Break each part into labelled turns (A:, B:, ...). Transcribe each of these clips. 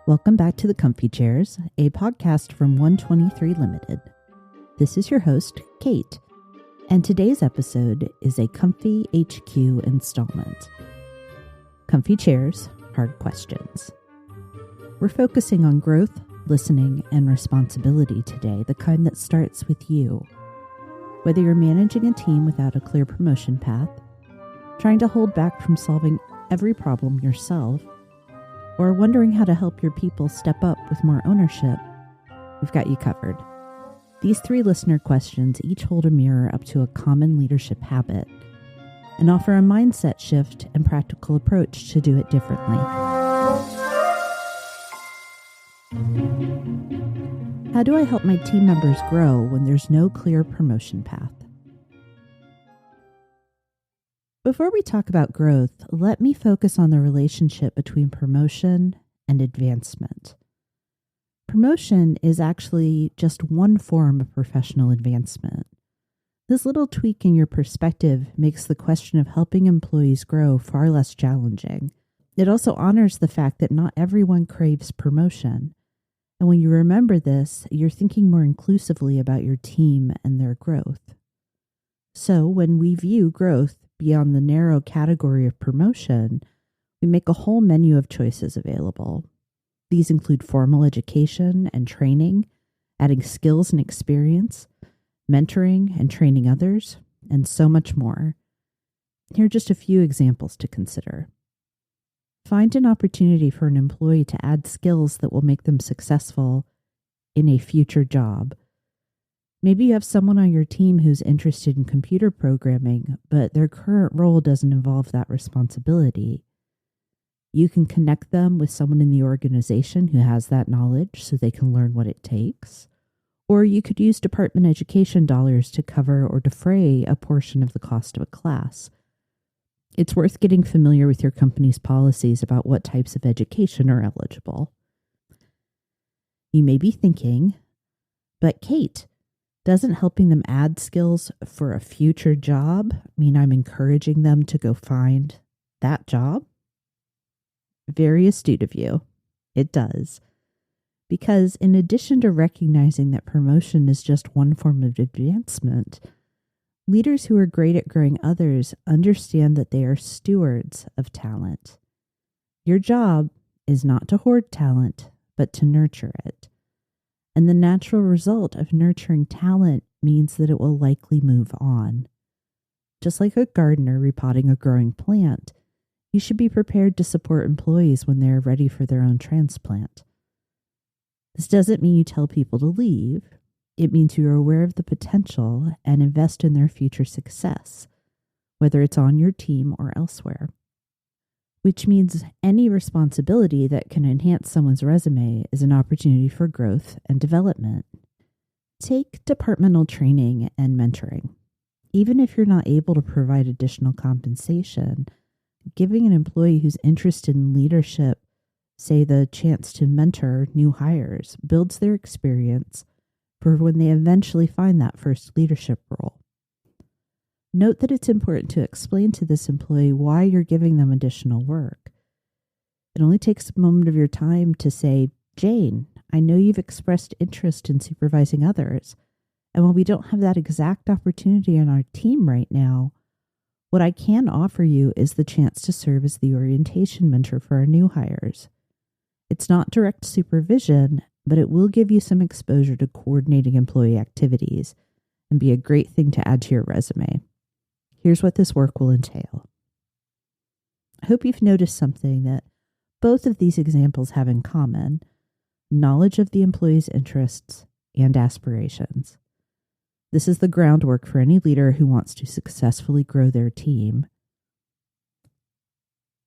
A: Welcome back to the Comfy Chairs, a podcast from 123 Limited. This is your host, Kate, and today's episode is a comfyHQ installment. Comfy Chairs, Hard Questions. We're focusing on growth, listening, and responsibility today, the kind that starts with you. Whether you're managing a team without a clear promotion path, trying to hold back from solving every problem yourself, or wondering how to help your people step up with more ownership, we've got you covered. These 3 listener questions each hold a mirror up to a common leadership habit and offer a mindset shift and practical approach to do it differently. How do I help my team members grow when there's no clear promotion path? Before we talk about growth, let me focus on the relationship between promotion and advancement. Promotion is actually just one form of professional advancement. This little tweak in your perspective makes the question of helping employees grow far less challenging. It also honors the fact that not everyone craves promotion. And when you remember this, you're thinking more inclusively about your team and their growth. So when we view growth beyond the narrow category of promotion, we make a whole menu of choices available. These include formal education and training, adding skills and experience, mentoring and training others, and so much more. Here are just a few examples to consider. Find an opportunity for an employee to add skills that will make them successful in a future job. Maybe you have someone on your team who's interested in computer programming, but their current role doesn't involve that responsibility. You can connect them with someone in the organization who has that knowledge so they can learn what it takes. Or you could use department education dollars to cover or defray a portion of the cost of a class. It's worth getting familiar with your company's policies about what types of education are eligible. You may be thinking, but Kate, doesn't helping them add skills for a future job mean I'm encouraging them to go find that job? Very astute of you. It does. Because in addition to recognizing that promotion is just one form of advancement, leaders who are great at growing others understand that they are stewards of talent. Your job is not to hoard talent, but to nurture it. And the natural result of nurturing talent means that it will likely move on. Just like a gardener repotting a growing plant, you should be prepared to support employees when they are ready for their own transplant. This doesn't mean you tell people to leave. It means you are aware of the potential and invest in their future success, whether it's on your team or elsewhere. Which means any responsibility that can enhance someone's resume is an opportunity for growth and development. Take departmental training and mentoring. Even if you're not able to provide additional compensation, giving an employee who's interested in leadership, say, the chance to mentor new hires, builds their experience for when they eventually find that first leadership role. Note that it's important to explain to this employee why you're giving them additional work. It only takes a moment of your time to say, Jane, I know you've expressed interest in supervising others, and while we don't have that exact opportunity on our team right now, what I can offer you is the chance to serve as the orientation mentor for our new hires. It's not direct supervision, but it will give you some exposure to coordinating employee activities and be a great thing to add to your resume. Here's what this work will entail. I hope you've noticed something that both of these examples have in common: knowledge of the employee's interests and aspirations. This is the groundwork for any leader who wants to successfully grow their team.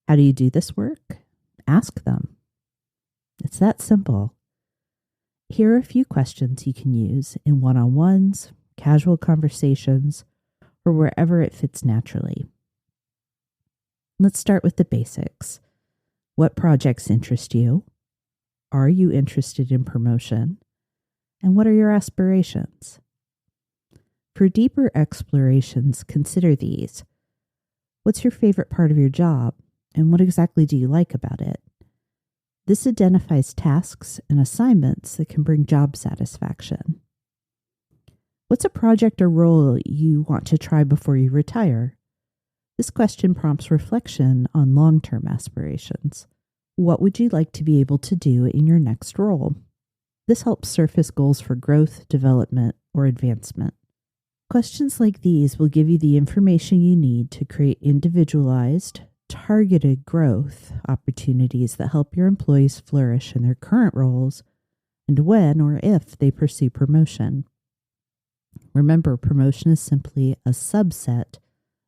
A: How do you do this work? Ask them. It's that simple. Here are a few questions you can use in one-on-ones, casual conversations, or wherever it fits naturally. Let's start with the basics. What projects interest you? Are you interested in promotion? And what are your aspirations? For deeper explorations, consider these. What's your favorite part of your job? And what exactly do you like about it? This identifies tasks and assignments that can bring job satisfaction. What's a project or role you want to try before you retire? This question prompts reflection on long-term aspirations. What would you like to be able to do in your next role? This helps surface goals for growth, development, or advancement. Questions like these will give you the information you need to create individualized, targeted growth opportunities that help your employees flourish in their current roles and when or if they pursue promotion. Remember, promotion is simply a subset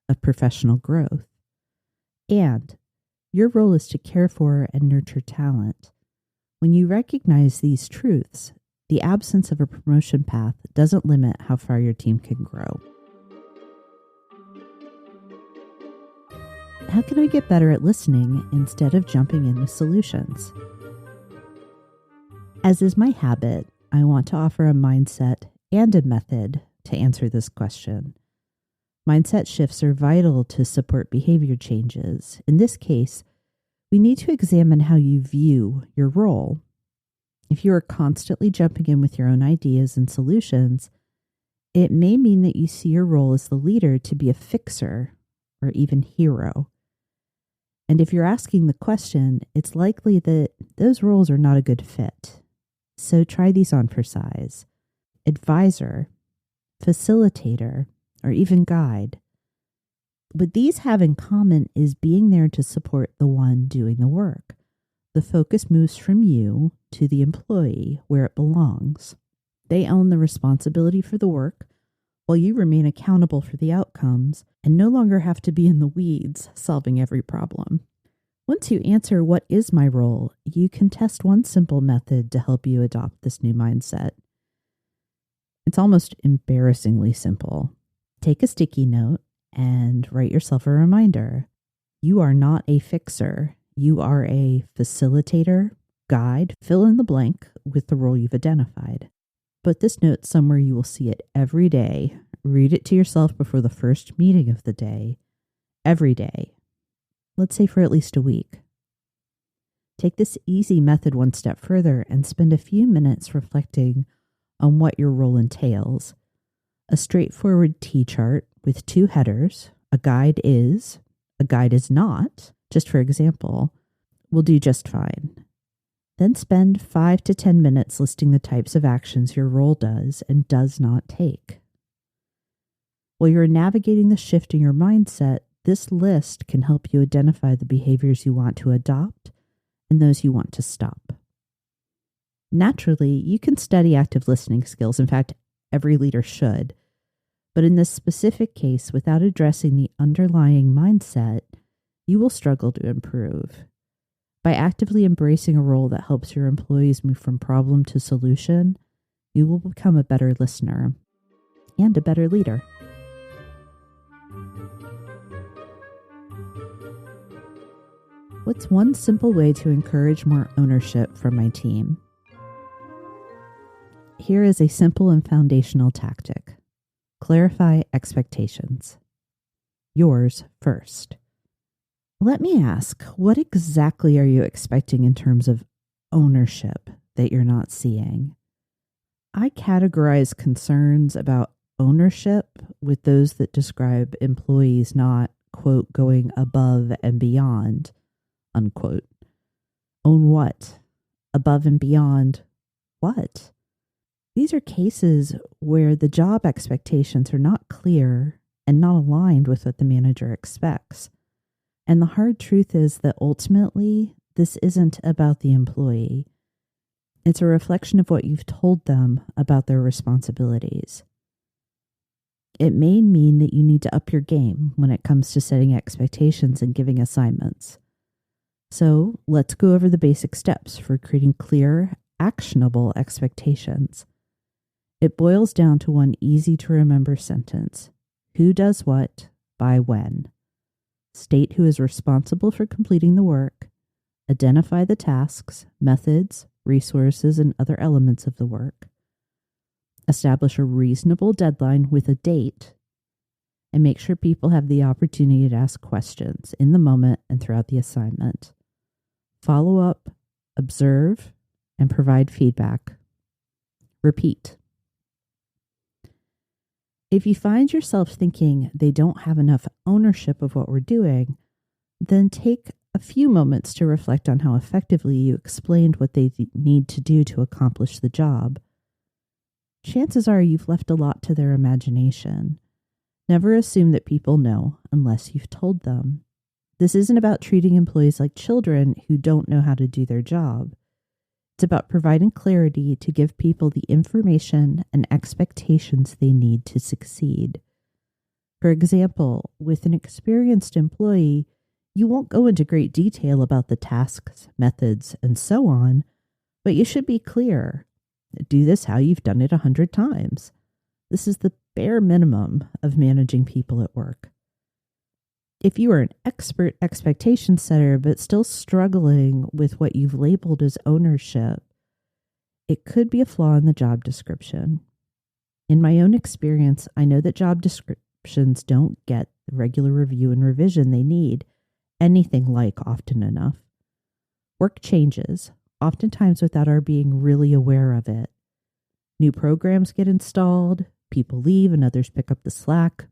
A: of professional growth. And your role is to care for and nurture talent. When you recognize these truths, the absence of a promotion path doesn't limit how far your team can grow. How can I get better at listening instead of jumping in with solutions? As is my habit, I want to offer a mindset and a method to answer this question. Mindset shifts are vital to support behavior changes. In this case, we need to examine how you view your role. If you are constantly jumping in with your own ideas and solutions, it may mean that you see your role as the leader to be a fixer or even hero. And if you're asking the question, it's likely that those roles are not a good fit. So try these on for size. Advisor, facilitator, or even guide. What these have in common is being there to support the one doing the work. The focus moves from you to the employee where it belongs. They own the responsibility for the work, while you remain accountable for the outcomes and no longer have to be in the weeds solving every problem. Once you answer what is my role, you can test one simple method to help you adopt this new mindset. It's almost embarrassingly simple. Take a sticky note and write yourself a reminder. You are not a fixer. You are a facilitator, guide, fill in the blank with the role you've identified. Put this note somewhere you will see it every day. Read it to yourself before the first meeting of the day, every day. Let's say for at least a week. Take this easy method one step further and spend a few minutes reflecting on what your role entails. A straightforward T-chart with two headers, a guide is not, just for example, will do just fine. Then spend 5 to 10 minutes listing the types of actions your role does and does not take. While you're navigating the shift in your mindset, this list can help you identify the behaviors you want to adopt and those you want to stop. Naturally, you can study active listening skills. In fact, every leader should. But in this specific case, without addressing the underlying mindset, you will struggle to improve. By actively embracing a role that helps your employees move from problem to solution, you will become a better listener and a better leader. What's one simple way to encourage more ownership from my team? Here is a simple and foundational tactic. Clarify expectations. Yours first. Let me ask, what exactly are you expecting in terms of ownership that you're not seeing? I categorize concerns about ownership with those that describe employees not, quote, going above and beyond, unquote. Own what? Above and beyond what? These are cases where the job expectations are not clear and not aligned with what the manager expects. And the hard truth is that ultimately, this isn't about the employee. It's a reflection of what you've told them about their responsibilities. It may mean that you need to up your game when it comes to setting expectations and giving assignments. So let's go over the basic steps for creating clear, actionable expectations. It boils down to one easy to remember sentence. Who does what, by when? State who is responsible for completing the work. Identify the tasks, methods, resources, and other elements of the work. Establish a reasonable deadline with a date. and make sure people have the opportunity to ask questions in the moment and throughout the assignment. Follow up, observe, and provide feedback. Repeat. If you find yourself thinking they don't have enough ownership of what we're doing, then take a few moments to reflect on how effectively you explained what they need to do to accomplish the job. Chances are you've left a lot to their imagination. Never assume that people know unless you've told them. This isn't about treating employees like children who don't know how to do their job. It's about providing clarity to give people the information and expectations they need to succeed. For example, with an experienced employee, you won't go into great detail about the tasks, methods, and so on, but you should be clear. Do this how you've done it 100 times. This is the bare minimum of managing people at work. If you are an expert expectation setter but still struggling with what you've labeled as ownership, it could be a flaw in the job description. In my own experience, I know that job descriptions don't get the regular review and revision they need, anything like often enough. Work changes, oftentimes without our being really aware of it. New programs get installed, people leave and others pick up the slack.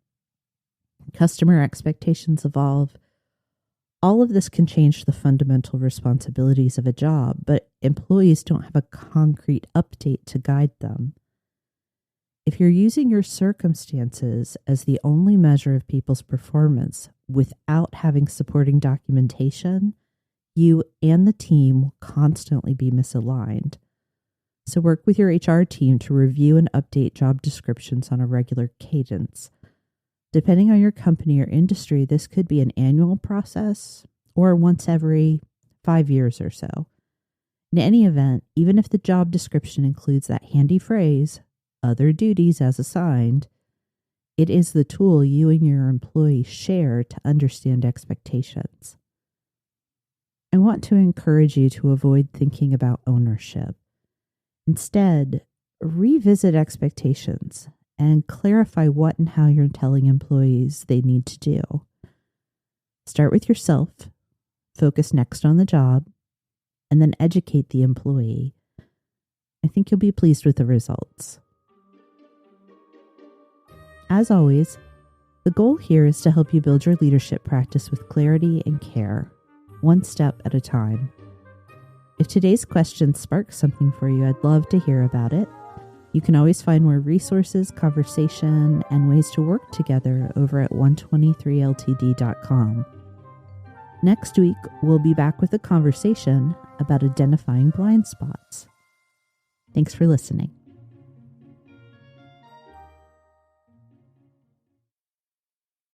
A: Customer expectations evolve. All of this can change the fundamental responsibilities of a job, but employees don't have a concrete update to guide them. If you're using your circumstances as the only measure of people's performance without having supporting documentation, you and the team will constantly be misaligned. So work with your HR team to review and update job descriptions on a regular cadence. Depending on your company or industry, this could be an annual process or once every 5 years or so. In any event, even if the job description includes that handy phrase, other duties as assigned, it is the tool you and your employees share to understand expectations. I want to encourage you to avoid thinking about ownership. Instead, revisit expectations and clarify what and how you're telling employees they need to do. Start with yourself, focus next on the job, and then educate the employee. I think you'll be pleased with the results. As always, the goal here is to help you build your leadership practice with clarity and care, one step at a time. If today's question sparks something for you, I'd love to hear about it. You can always find more resources, conversation, and ways to work together over at 123ltd.com. Next week, we'll be back with a conversation about identifying blind spots. Thanks for listening.